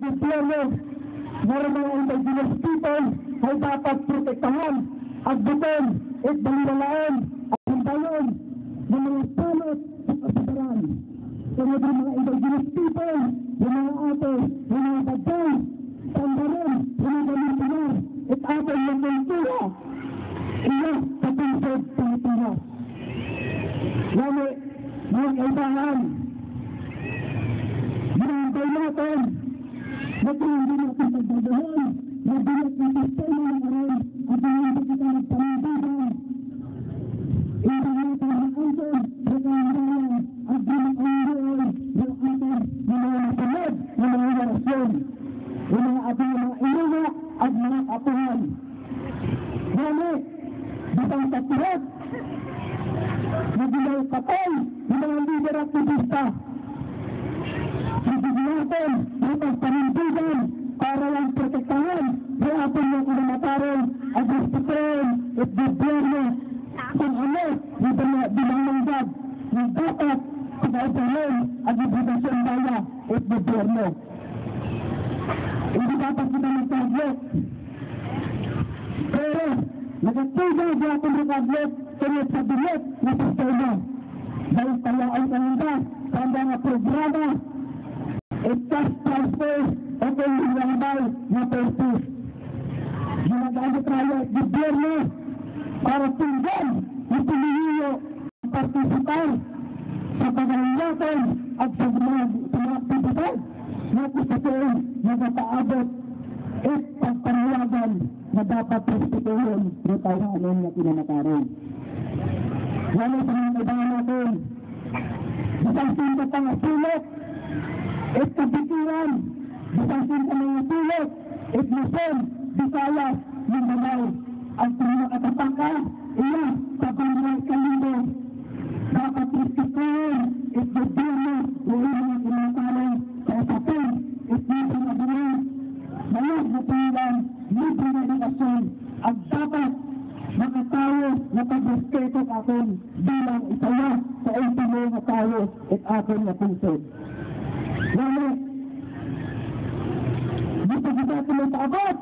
gobyerno, normal indigenous people ay dapat protektahan at buton at baliwalaan at hintayon ng mga salot at kasadaran. Kaya ng mga indigenous people, yung mga ate, yung mga bagay, sandaran, yung mga galing at atin ng kultura, iya sa punsod Pilipinas. Lalo, mga kaibahan, ginantay natin, hindi natin pagdadahan, nabilat ng sistema ng aral, at hindi kita nagpanibigan. Hindi natin nakangkod, nakahandayan, at ginakahandayan ng ating mga nasunod ng mga narasyon, ng mga ating mga inuwa at mga kapuhan. Ngunit, bitang katuhat, nagilay patay ng mga lider aktivista. Sige natin, itong panindigan para lang protektahan yung ating mga kinamataron at gustuin at gobyerno kung ano yung bilanganggad ng dapat pinaisahin at ibudasyon baya at gobyerno. Hindi dapat kita magtaglet. Pero, nagatugaw di ating rekaglet kaya sa bilet na sistema. Dahil kaya ang kananda sa mga programa cash transfer o kung nilambay na persis. Ginagamit tayo at gobyerno para tinggan ang pilihiyo ang partisipar sa paghahilakan at sa mga aktividad na kusatuin na nataabot at pagpanawagan na dapat respetuhin ng tawanan na kinamataron. Lalo sa mga kailangan natin, isang sinta pang asulot at kabitiran, bisang sinta mga sulot, at Luzon, Visayas, Mindanao, ang pinakatapaka, iya, sa Banway Kalindo, dapat respetuhin at gobyerno ng mga kinamataron sa usapin at nasa madalang mayag na pilang libre na edukasyon at dapat makatayo na pag-respeto akin bilang isawa sa ultimo na tayo at akin na puso. Ngunit, dito kita tuloy paabot